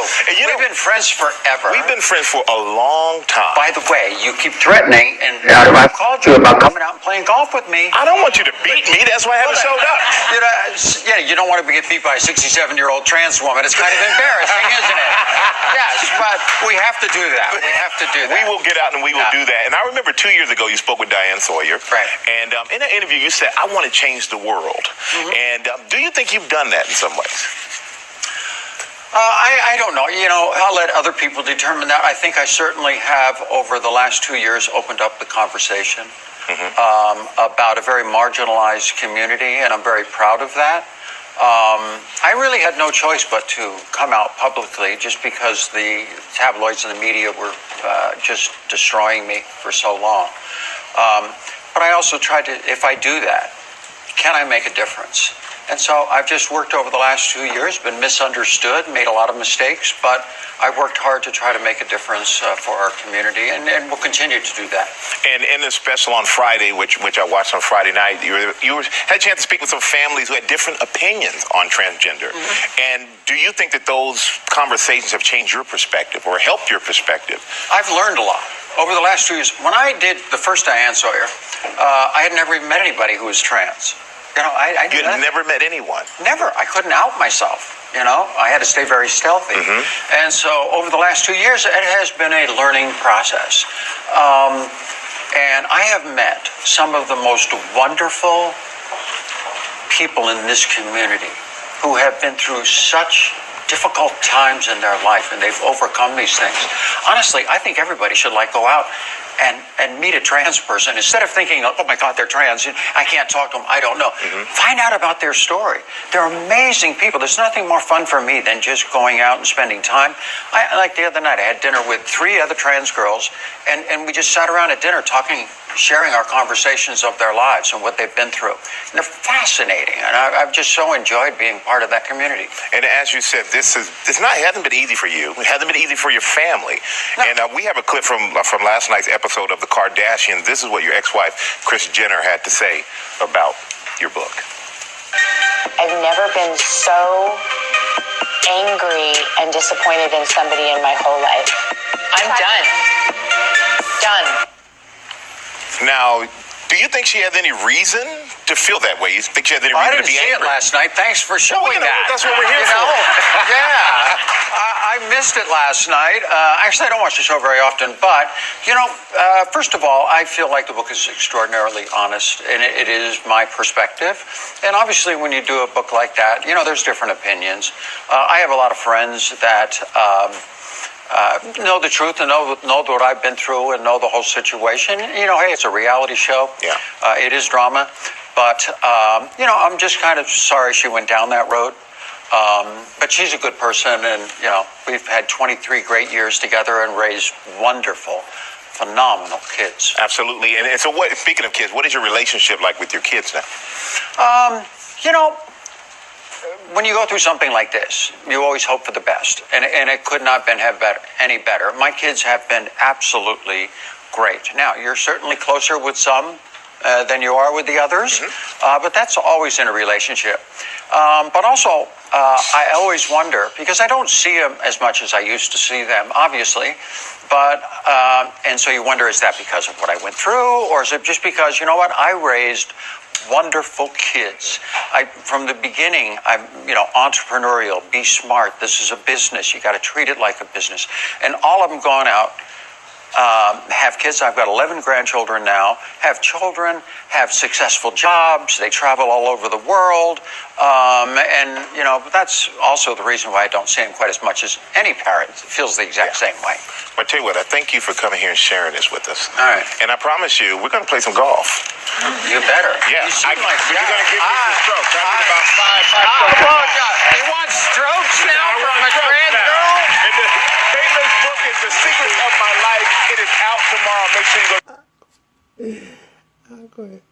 And We've been friends forever. We've been friends for a long time. By the way, you keep threatening, and I've called you about coming out and playing golf with me. I don't want you to beat me. That's why I haven't showed up. You don't want to get beat by a 67-year-old trans woman. It's kind of embarrassing, isn't it? Yes, but we have to do that. We have to do that. We will get out and we will do that. And I remember 2 years ago you spoke with Diane Sawyer. Right. And in that interview you said, I want to change the world. And do you think you've done that in some ways? I don't know. I'll let other people determine that. I think I certainly have, over the last 2 years, opened up the conversation about a very marginalized community, and I'm very proud of that. I really had no choice but to come out publicly just because the tabloids and the media were just destroying me for so long. But I also tried to, if I do that, can I make a difference? And so I've just worked over the last 2 years, been misunderstood, made a lot of mistakes, but I've worked hard to try to make a difference for our community, and we'll continue to do that. And in the special on Friday, which I watched on Friday night, you had a chance to speak with some families who had different opinions on transgender. And do you think that those conversations have changed your perspective or helped your perspective? I've learned a lot. Over the last 2 years, when I did the first Diane Sawyer, I had never even met anybody who was trans. I You had never met anyone? Never. I couldn't out myself. I had to stay very stealthy. And so over the last 2 years, it has been a learning process. And I have met some of the most wonderful people in this community who have been through such difficult times in their life, and they've overcome these things. Honestly, I think everybody should go out and meet a trans person instead of thinking, oh my God, they're trans, I can't talk to them, I don't know. Find out about their story. They're amazing people. There's nothing more fun for me than just going out and spending time. Like the other night, I had dinner with 3 other trans girls, and we just sat around at dinner talking, sharing our conversations of their lives and what they've been through. And they're fascinating, and I've just so enjoyed being part of that community. And as you said, it hasn't been easy for you. It hasn't been easy for your family. No. And we have a clip from last night's episode of the Kardashians. This is what your ex-wife, Kris Jenner, had to say about your book. I've never been so angry and disappointed in somebody in my whole life. I'm done. Done. Now, do you think she has any reason to feel that way? You think she has any reason to be angry? I didn't see it last night. Thanks for showing that. That's what we're here for. Yeah. I missed it last night. Actually, I don't watch the show very often, but, first of all, I feel like the book is extraordinarily honest, and it is my perspective. And obviously, when you do a book like that, there's different opinions. I have a lot of friends that know the truth and know what I've been through and know the whole situation. Hey, it's a reality show. Yeah. It is drama. But, I'm just kind of sorry she went down that road. But she's a good person, and, we've had 23 great years together and raised wonderful, phenomenal kids. Absolutely. And so speaking of kids, what is your relationship like with your kids now? When you go through something like this, you always hope for the best, and it could not have been any better. My kids have been absolutely great. Now, you're certainly closer with some than you are with the others, but that's always in a relationship. But also, I always wonder, because I don't see them as much as I used to see them, obviously, but, and so you wonder, is that because of what I went through, or is it just because, I raised wonderful kids. From the beginning, I'm, entrepreneurial, be smart. This is a business. You got to treat it like a business. And all of them gone out, have kids. I've got 11 grandchildren now, have children, have successful jobs. They travel all over the world. And, that's also the reason why I don't see them quite as much as any parent. It feels the exact same way. But I tell you what, I thank you for coming here and sharing this with us. All right. And I promise you, we're going to play some golf. You better. Yeah. You're going to give me some strokes. I'm at about five strokes. You want strokes now from a trans girl? And Caitlyn's book is The Secrets of My Life. It is out tomorrow. Make sure you go. Go ahead.